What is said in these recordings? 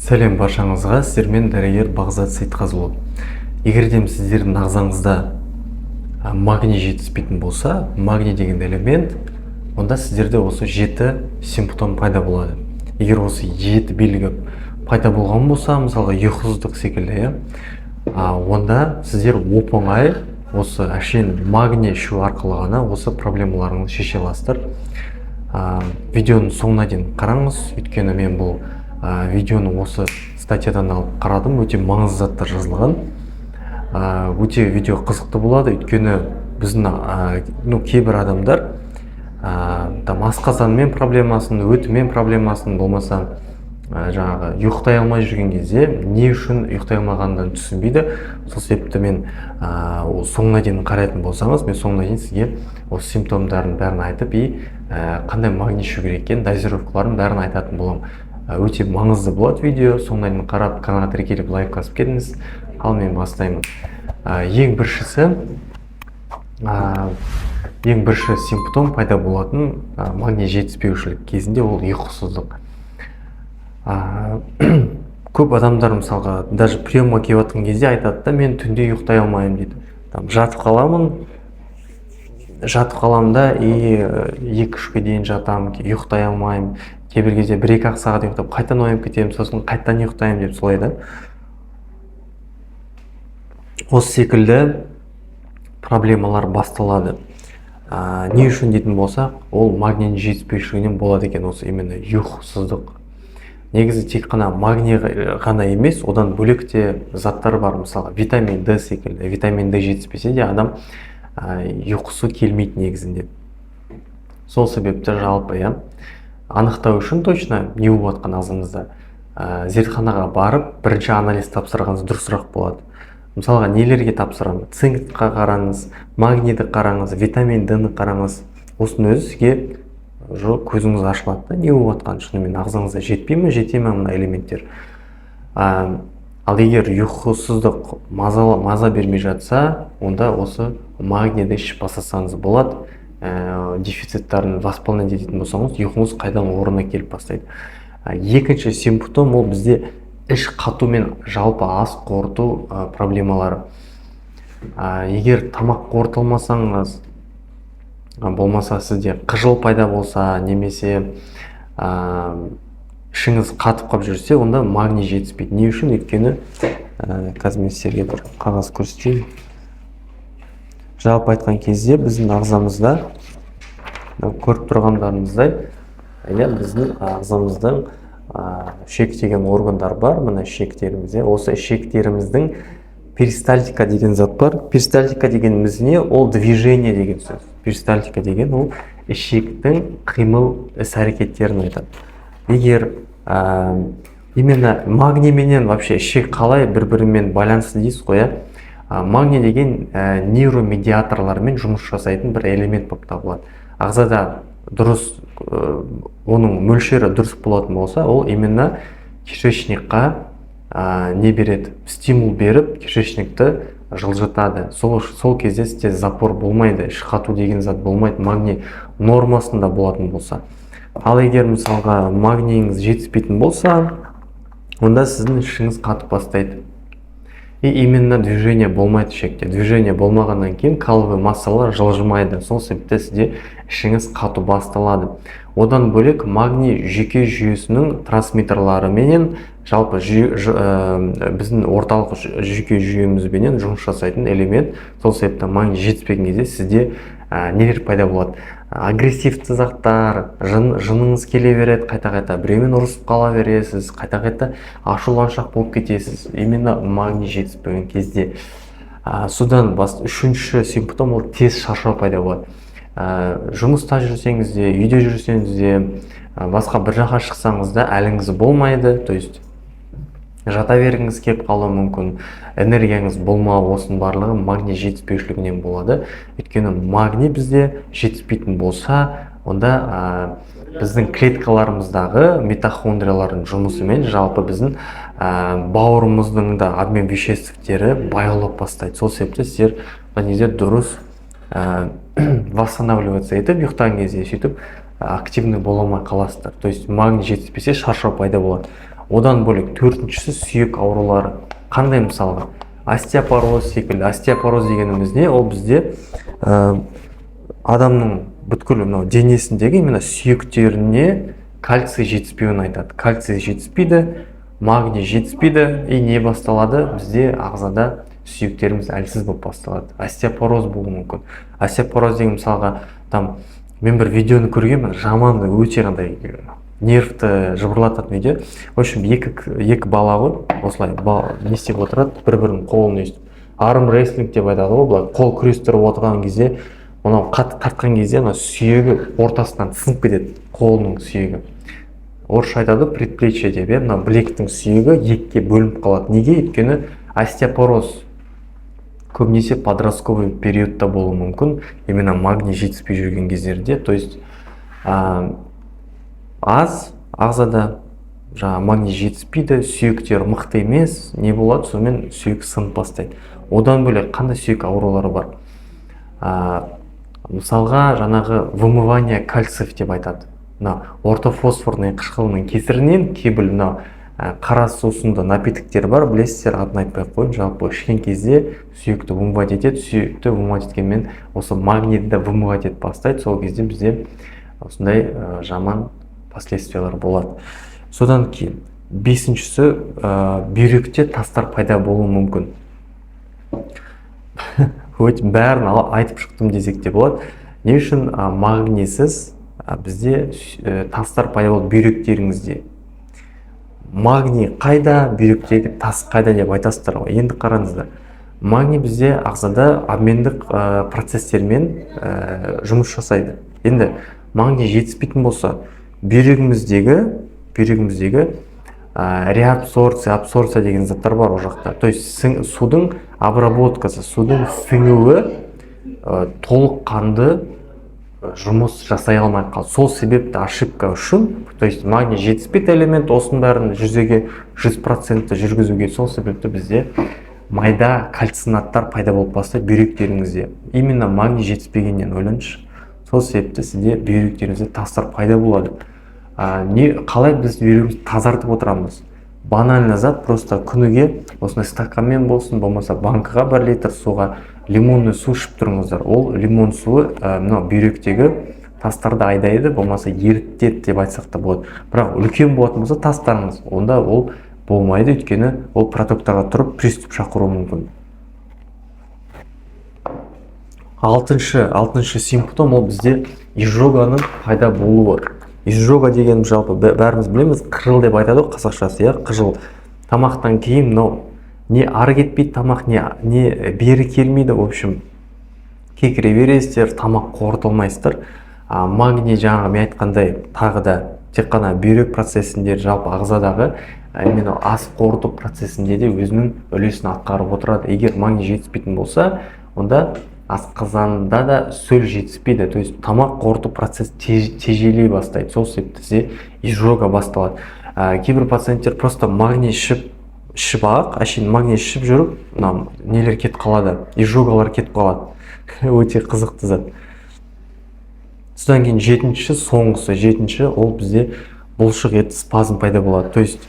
Сәлем баршаңызға, сіздермен дәрігер Бағзат Сейтқазылов. Егер де сіздердің ағзаңызда магний жетіспейтін болса, магний деген элемент, онда сіздерде осы 7 симптом пайда болады. Егер осы 7 белгі пайда болған болса, мысалға ұйқысыздық секілді, онда сіздер оп-оңай осы әшейін магний ішу арқылы ғана осы проблемаларыңызды шеше аласыздар. Видеоның соңына дейін қараңыз, өйткені мен бұл видеоны осы статьядан алып қарадым, өте маңызды заттар жазылған. Өте видео қызықты болады, өйткені біздің кейбір адамдар асқазанмен проблемасын, өтімен проблемасын, болмаса жаңағы ұйықтай алмай жүрген кезде не үшін ұйықтай алмағандығын түсінбейді. Сол себепті мен соңына дейін қарайтын болсаңыз, мен соңына дейін сізге осы симптомдардың бәрін айтып, қандай магний ішу керек екенін, дозировкаларын бәрін айтатын боламын. Өте маңызды болады видео, соңына дейін қарап, каналға тіркеліп лайк басып кетіңіз. Ал мен бастаймын. Ең бірінші симптом пайда болатын магний жетіспеушілік кезінде ол ұйқысыздық. Көп адамдар мысалға даже приемға келіп жатқан кезде айтады да, мен түнде ұйықтай алмаймын дейді. Жатып қаламын да, 2-3-ге дейін жатамын, ұйықтай алмаймын. Кейбір кезде 1-2 сағат ұйықтап, қайтадан оянып кетемін, сосын қайтадан ұйықтаймын деп солай да. Осы секілді проблемалар басталады. Не үшін дейтін болсақ, ол магний жетіспеушілігінен болады екен, осы именно ұйқысыздық. Негізі тек қана магний ғана емес, одан бөлек те заттар бар, мысалға витамин D секілді. Витамин D жетіспесе де адам ұйқысы келмейді негізінде. Сол себепті жалпы анықтау үшін точно не болып жатқан ағзаңызда зертханаға барып бірінші анализ тапсырғаныңыз дұрысырақ болады. Мысалға нелерге тапсырамыз? Цинкқа қараңыз, магнийді қараңыз, витамин D-ні қараңыз. Осының өзі сізге көзіңіз ашылады да, не болып жатқан, шынымен ағзаңызда жетпей ме, жете ме мына элементтер. Ал егер ұйқысыздық маза бермей жатса, онда осы магнийді ішіп бастасаңыз болады. Дефициттарын восполнять ететін болсаңыз, ұйқыңыз қайдан орнына келіп бастайды. Екінші симптом ол бізде іш қату мен жалпы ас қорыту проблемалары. Егер тамақ қорытылмасаңыз, болмаса сізде қыжыл пайда болса, немесе ішіңіз қатып қалып жүрсе, онда магний жетіспейді. Не үшін? Өйткені қазір мен сіздерге бір қағаз көрсетейін. Жалпы айтқан кезде біздің ағзамызда, көріп тұрғандарыңыздай, біздің ағзамыздың ішектеген органдар бар, мына ішектерімізде. Осы ішектеріміздің перистальтика деген зат бар. Перистальтика дегеніміз не? Ол движение деген сөз. Перистальтика деген ол ішектің қимыл іс-әрекеттерін айтады. Егер именно магний менен вообще ішек қалай бір-бірімен байланысты дейсіз ғой, магний деген нейромедиаторлармен жұмыс жасайтын бір элемент болып табылады. Ағзада дұрыс, оның мөлшері дұрыс болатын болса, ол именно кишечникқа не береді? Стимул беріп, кишечникті жылжытады. Сол кезде сізде запор болмайды, іш қату деген зат болмайды, магний нормасында болатын болса. Ал егер мысалға магнийіңіз жетіспейтін болса, онда сіздің ішіңіз қатып бастайды. И именно движение болмайды ішекте. Движение болмағаннан кейін каловый массалар жылжымайды. Сол себепті сізде ішіңіз қату басталады. Одан бөлек магний жүйке жүйесінің трансмиттерлары менен жалпы біздің орталық жүйке жүйемізбенен жұмыс жасайтын элемент. Сол себепті магний жетіспеген кезде сізде нелер пайда болады? Агрессивті заттар, жыныңыз келе береді, қайта-қайта біреумен ұрысып қала бересіз, қайта-қайта ашуланшақ болып кетесіз, именно магний жетіспеген кезде. Содан үшінші симптом ол тез шаршау пайда болады. Жұмыста жүрсеңіз де, үйде жүрсеңіз де, басқа бір жаққа шықсаңыз да әліңіз болмайды, то есть жата бергіңіз келіп қалуы мүмкін, энергияңыз болмау, осының барлығы магний жетіспеушілігінен болады. Өйткені магний бізде жетіспейтін болса, онда біздің клеткаларымыздағы митохондриялардың жұмысымен жалпы біздің бауырымыздың да обмен веществоттері баяулап бастайды. Сол себепті сіздер дұрыс восстанавливаться етіп, ұйықтаған кезде сөйтіп активный бола алмай қаласыздар. То есть магний жетіспесе шаршау пайда болады. Одан бөлек төртіншісі сүйек аурулары. Қандай мысалға? Остеопороз секілді. Остеопороз дегеніміз не? Ол бізде адамның бүткіл денесіндегі именно сүйектеріне кальций жетіспеуін айтады. Кальций жетіспейді, магний жетіспейді, и не басталады? Бізде ағзада сүйектеріміз әлсіз болып басталады. Остеопороз болуы мүмкін. Остеопороз деген мысалға, мен бір видеоны көргенмін, жаман, өте қандай нервті жыбырлататын видео. В общем, екі бала ғой, осылай не істеп отырады, бір-бірінің қолын өйстіп. Арм рестлинг деп айтады ғой, былай қол күрестіріп отырған кезде, мынау қатты тартқан кезде, сүйегі ортасынан сынып кетеді, қолының сүйегі. Орысша айтады предплечье деп, мына білектің сүйегі екіге бөлініп қалады. Неге? Өйткені остеопороз көбінесе подростковый периодта болуы мүмкін, именно магний жетіспей жүрген кездерде. То есть аз ағзада магний жетіспейді, сүйектер мықты емес, не болады? Сонымен сүйек сынып бастайды. Одан бөлек қандай сүйек аурулары бар? Мысалға, жаңағы вымывание кальциев деп айтады. Ортофосфорный қышқылының кесірінен кейбір қара сусынды напитоктер бар, білесіздер, атын айтпай ақ қойын, жалпы ішкен кезде сүйекті вымывать етеді, сүйекті вымывать еткенмен осы магнийді вымывать етіп бастайды. Сол кезде бізде осындай жаман последствиялар болады. Содан кейін бесіншісі, бүйректе тастар пайда болуы мүмкін. Бәрін айтып шықтым десек те болады. Не үшін магнийсіз бізде тастар пайда болды бүйректеріңізде? Магний қайда, бүйректегі тас қайда деп айтасыздар ғой. Енді қараңыздар. Магний бізде ағзада обмендік процестермен жұмыс жасайды. Енді магний жетіспейтін болса, бүйрегіміздегі реабсорция, абсорция деген заттар бар о жақта. То есть судың обработкасы, судың сіңуі толық қанды жұмыс жасай алмай қалды. Сол себепті ошибка үшін, то есть магний жетіспейді элемент, осының бәрін 100% жүргізуге, сол себепті бізде майда кальцинаттар пайда болып бастайды бүйректеріңізде. Именно магний жетіспегеннен ойлаңызшы. Сол себепті сізде бүйректеріңізде тастар пайда болады. Қалай біз бүйрегімізді тазартып отырамыз? Банальный зат, просто күніге осындай стаканмен болсын, болмаса банкаға 1 литр суға лимонный су ішіп тұрыңыздар. Ол лимон суы бүйректегі тастарды айдайды, болмаса ерітеді деп айтсақ та болады. Бірақ үлкен болатын болса тастарыңыз, онда ол болмайды, өйткені ол протоктарға тұрып приступ шақыруы мүмкін. Алтыншы симптом ол бізде изжоганың пайда болуы. Изжога деген жалпы бәріміз білеміз, қыжыл деп айтады ғой қазақшасы, қыжыл. Тамақтан кейін не ары кетпейді тамақ, не бері келмейді, в общем, кекіре бересіздер, тамақ қорытылмайсыздар. Магний жаңағы мен айтқандай тағы да тек қана бүйрек процесінде, жалпы ағзадағы именно ас қорыту процесінде де өзінің үлесін атқарып отырады. Егер магний жетіспейтін болса, онда асқазанда да сөл жетіспейді, то есть тамақ қорыту процесс тежелей бастайды. Сол себепті изжога басталады. Кейбір пациенттер просто магний ішіп әшейін магний ішіп жүріп, нелер кетіп қалады, изжогалар кетіп қалады. Өте қызықты зат. Содан кейін жетінші, ол бізде бұлшық ет спазм пайда болады. То есть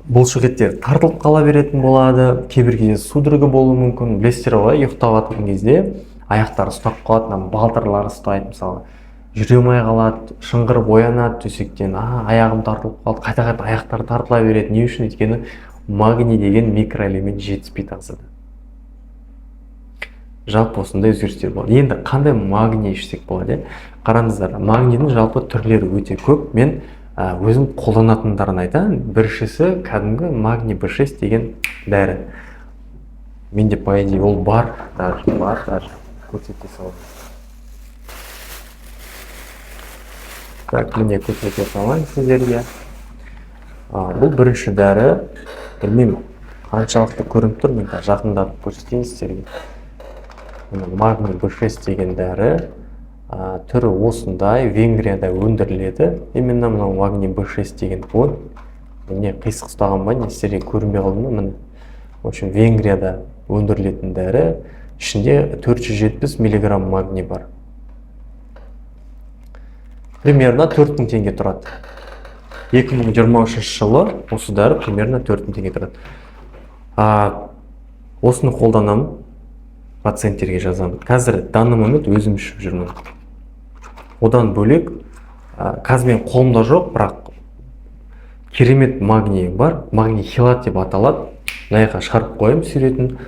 бұлшық еттер тартылып қала беретін болады, кейбір кезде судорога болуы мүмкін. Білесіздер ғой, ұйықтап жатқан кезде аяқтары ұстап қалады, балтырлары ұстайды, мысалы, жүре алмай қалады, шыңғырып оянады төсектен, аяғым тартылып қалды, қайта-қайта аяқтары тартыла береді. Не үшін? Өйткені магний деген микроэлемент жетіспейді ағзада. Жалпы осындай өзгерістер болады. Енді қандай магний ішсек болады? Қараңыздар, магнийдің жалпы түрлері өте көп. Мен өзім қолданатындарын айтайын. Біріншісі кәдімгі магний B6 деген дәрі. Менде по идее ол бар, даже көрсете салайын. Так, міне көрсете салайын сіздерге. Бұл бірінші дәрі. Білмеймін, қаншалықты көрініп тұр, мен жақындатып көрсетейін сіздерге. Магний B6 деген дәрі. Түрі осындай, Венгрияда өндіріледі. Именно мынау магний B6 деген ой. Міне қисық ұстаған ба, не сіздерге көрінбей қалды ма? В общем, Венгрияда өндірілетін дәрі. Ішінде 470 мг магний бар. Примерно 4000 теңге тұрады. 2023 жылы осы дәрі примерно 4000 теңге тұрады. Осыны қолданамын, пациенттерге жазамын. Қазір данный момент өзім ішіп жүрмін. Одан бөлек, қазір мен қолымда жоқ, бірақ керемет магний бар, магний хилат деп аталады. Мына шығарып қойым суретін.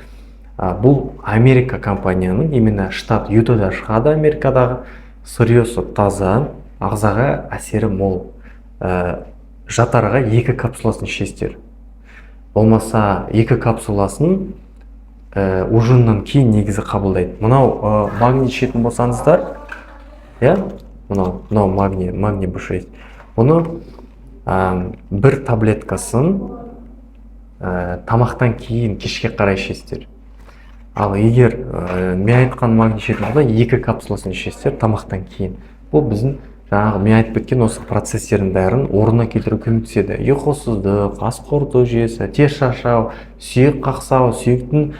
Бұл Америка компанияның, именно штат Ютада шығады, Америкадағы. Сырьесі таза, ағзаға әсері мол. Жатарға 2 капсуласын ішесіздер. Болмаса 2 капсуласын ужиннан кейін негізі қабылдайды. Мынау магний ішетін болсаңыздар, мынау магний B6. Бұны бір таблеткасын тамақтан кейін кешке қарай ішесіздер. Ал егер мен айтқан магний ішетін болса 2 капсуласын ішесіздер тамақтан кейін. Бұл біздің жаңағы мен айтып кеткен осы процесстердің бәрін орнына келтіру көмектеседі. Ұйқысыздық, ас қорыту жүйесі, тез шаршау, сүйек қақсау, сүйектің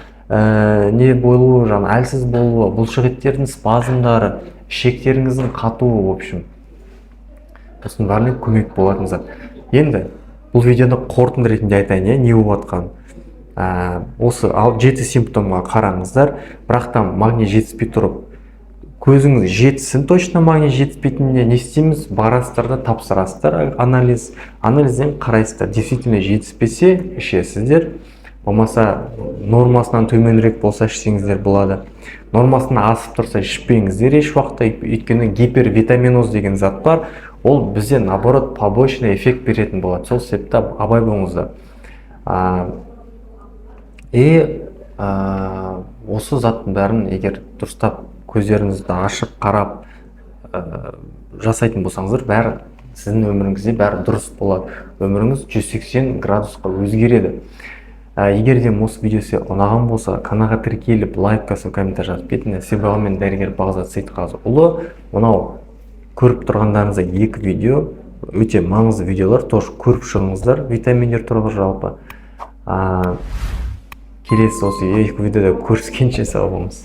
не болуы, әлсіз болуы, бұлшықеттердің спазмдары, ішектеріңіздің қатуы, в общем. Осының бәріне көмек болатын зат. Енді бұл видеоны қорытынды ретінде айтайын, не болып жатқанын. Осы 7 симптомға қараңыздар, бірақтан магний жетіспей тұрып, көзіңіз жетсін, точно магний жетіспейтініне не істейміз? Барасыздар да тапсырасыздар анализден қарайсыздар. Действительно жетіспесе ішесіздер. Болмаса нормасынан төменірек болса ішсеңіздер болады. Нормасынан асып тұрса ішпеңіздер еш уақытта, өйткені гипервитаминоз деген зат бар. Ол бізде наоборот побочный эффект беретін болады. Сол себепті абай болыңыздар. Осы заттың бәрін егер дұрыстап көздеріңізді ашып қарап жасайтын болсаңыздар, бәрі сіздің өміріңізде бәрі дұрыс болады. Өміріңіз 180 градусқа өзгереді. Егер де осы видеосы ұнаған болса, каналға тіркеліп, лайк басып, комментарий жазып кетіңіз. Себебі дәрігер Бағзат Сейтқазыұлы. Мынау көріп тұрғандарыңызда 2 видео, өте маңызды видеолар, тоже көріп шығыңыздар, витаминдер туралы жалпы. Келесі осы 2 видеода көріскенше сау болыңыз.